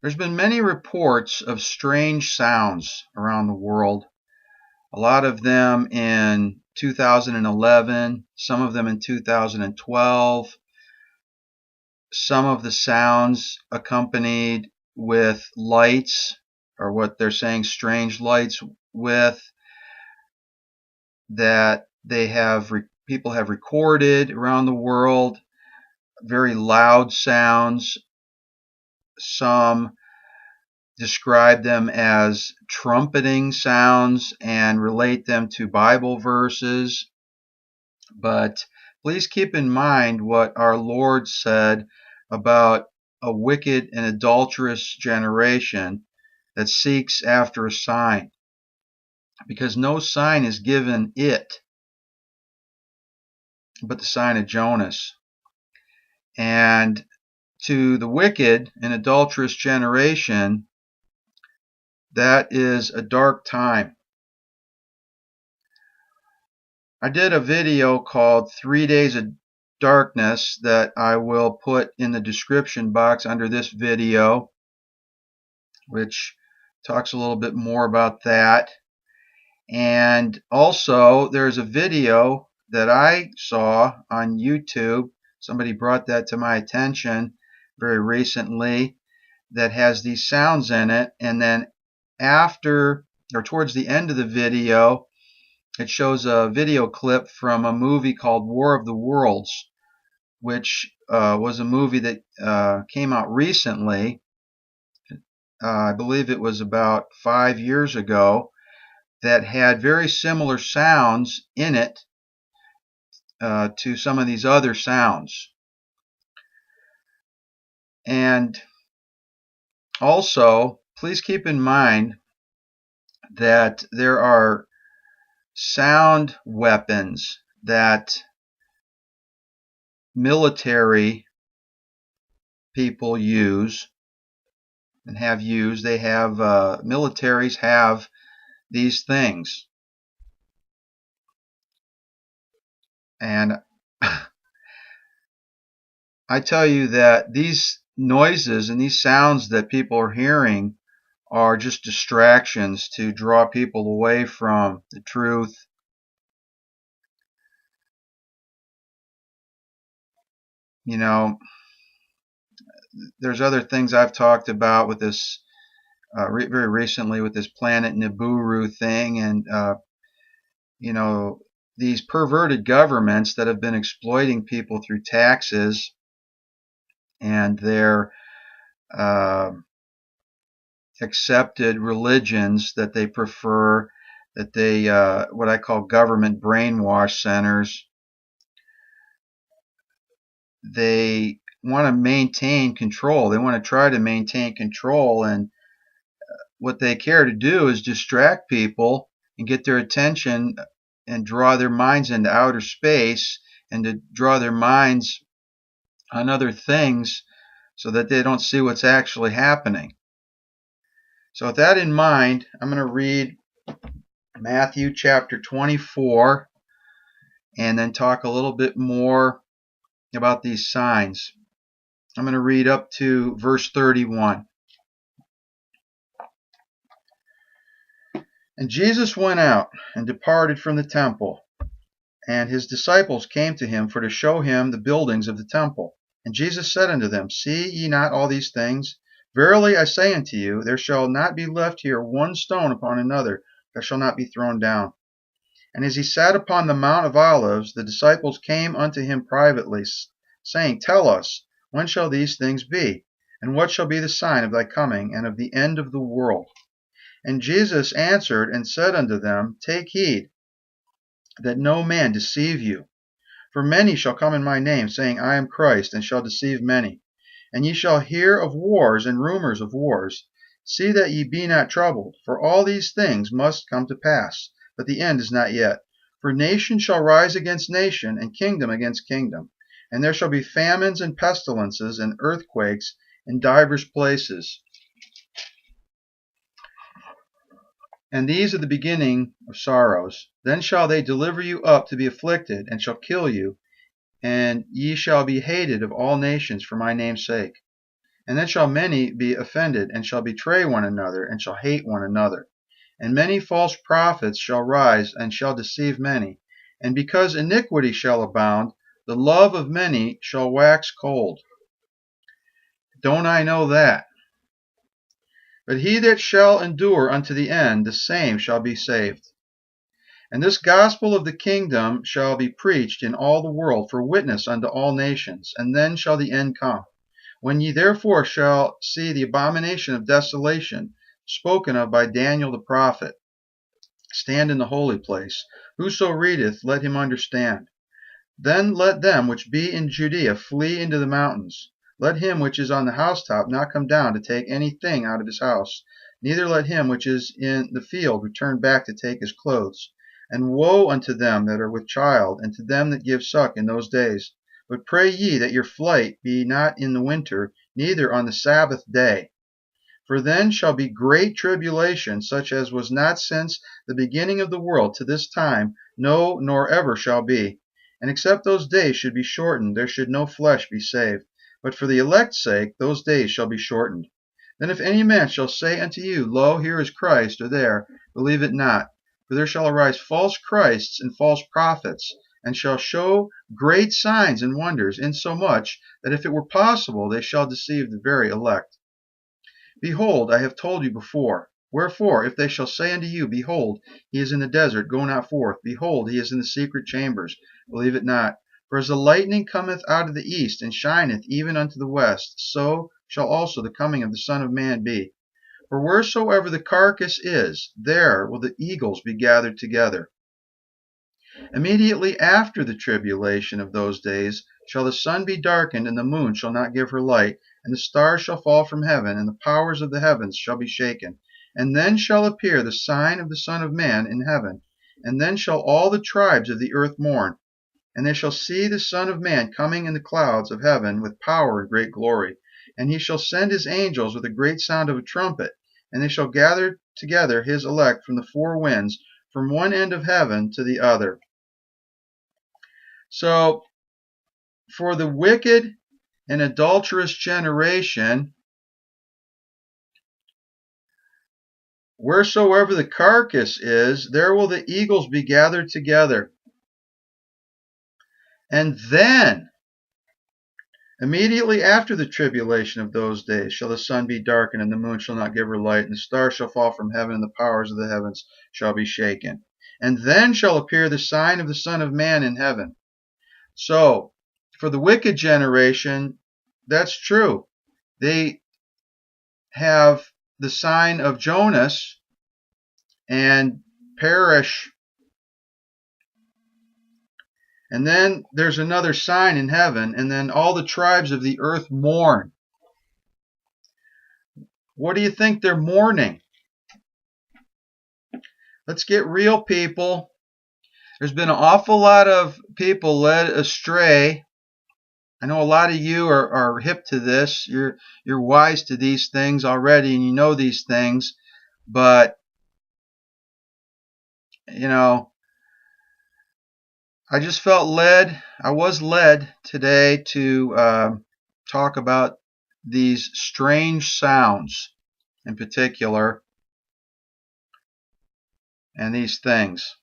There's been many reports of strange sounds around the world, a lot of them in 2011, some of them in 2012, some of the sounds accompanied with lights, or what they're saying strange lights with, that people have recorded around the world, very loud sounds. Some describe them as trumpeting sounds and relate them to Bible verses. But please keep in mind what our Lord said about a wicked and adulterous generation that seeks after a sign, because no sign is given it but the sign of Jonas. And to the wicked and adulterous generation, that is a dark time. I did a video called 3 Days of Darkness that I will put in the description box under this video, which talks a little bit more about that. And also there's a video that I saw on YouTube. Somebody brought that to my attention very recently, that has these sounds in it, and then after or towards the end of the video it shows a video clip from a movie called War of the Worlds, which was a movie that came out recently. I believe it was about 5 years ago, that had very similar sounds in it to some of these other sounds. And also, please keep in mind that there are sound weapons that military people use and have used. They have militaries have these things, and I tell you that these noises and these sounds that people are hearing are just distractions to draw people away from the truth. You know, there's other things I've talked about with this very recently with this Planet Nibiru thing, and you know, these perverted governments that have been exploiting people through taxes and their accepted religions that they prefer, that they what I call government brainwash centers. They want to maintain control. They want to try to maintain control, and what they care to do is distract people and get their attention and draw their minds into outer space, and to draw their minds on other things so that they don't see what's actually happening. So with that in mind, I'm going to read Matthew chapter 24 and then talk a little bit more about these signs. I'm going to read up to verse 31. And Jesus went out and departed from the temple, and his disciples came to him for to show him the buildings of the temple. And Jesus said unto them, See ye not all these things? Verily I say unto you, there shall not be left here one stone upon another that shall not be thrown down. And as he sat upon the Mount of Olives, the disciples came unto him privately, saying, Tell us, when shall these things be? And what shall be the sign of thy coming and of the end of the world? And Jesus answered and said unto them, Take heed that no man deceive you. For many shall come in my name, saying, I am Christ, and shall deceive many. And ye shall hear of wars and rumors of wars. See that ye be not troubled, for all these things must come to pass, but the end is not yet. For nation shall rise against nation, and kingdom against kingdom. And there shall be famines and pestilences and earthquakes in divers places. And these are the beginning of sorrows. Then shall they deliver you up to be afflicted, and shall kill you, and ye shall be hated of all nations for my name's sake. And then shall many be offended, and shall betray one another, and shall hate one another. And many false prophets shall rise, and shall deceive many. And because iniquity shall abound, the love of many shall wax cold. Don't I know that? But he that shall endure unto the end, the same shall be saved. And this gospel of the kingdom shall be preached in all the world for witness unto all nations, and then shall the end come. When ye therefore shall see the abomination of desolation spoken of by Daniel the prophet stand in the holy place, whoso readeth, let him understand. Then let them which be in Judea flee into the mountains. Let him which is on the housetop not come down to take anything out of his house, neither let him which is in the field return back to take his clothes. And woe unto them that are with child, and to them that give suck in those days. But pray ye that your flight be not in the winter, neither on the Sabbath day. For then shall be great tribulation, such as was not since the beginning of the world to this time, no, nor ever shall be. And except those days should be shortened, there should no flesh be saved. But for the elect's sake, those days shall be shortened. Then if any man shall say unto you, Lo, here is Christ, or there, believe it not. For there shall arise false Christs and false prophets, and shall show great signs and wonders, insomuch that if it were possible, they shall deceive the very elect. Behold, I have told you before. Wherefore, if they shall say unto you, Behold, he is in the desert, go not forth. Behold, he is in the secret chambers, believe it not. For as the lightning cometh out of the east, and shineth even unto the west, so shall also the coming of the Son of Man be. For wheresoever the carcass is, there will the eagles be gathered together. Immediately after the tribulation of those days shall the sun be darkened, and the moon shall not give her light, and the stars shall fall from heaven, and the powers of the heavens shall be shaken. And then shall appear the sign of the Son of Man in heaven. And then shall all the tribes of the earth mourn, and they shall see the Son of Man coming in the clouds of heaven with power and great glory. And he shall send his angels with a great sound of a trumpet, and they shall gather together his elect from the four winds, from one end of heaven to the other. So, for the wicked and adulterous generation, wheresoever the carcass is, there will the eagles be gathered together. And then, immediately after the tribulation of those days, shall the sun be darkened, and the moon shall not give her light, and the stars shall fall from heaven, and the powers of the heavens shall be shaken. And then shall appear the sign of the Son of Man in heaven. So, for the wicked generation, that's true. They have the sign of Jonas and perish. And then there's another sign in heaven, and then all the tribes of the earth mourn. What do you think they're mourning? Let's get real, people. There's been an awful lot of people led astray. I know a lot of you are hip to this. You're wise to these things already, and you know these things. But, you know, I just felt led. I was led today to talk about these strange sounds in particular, and these things.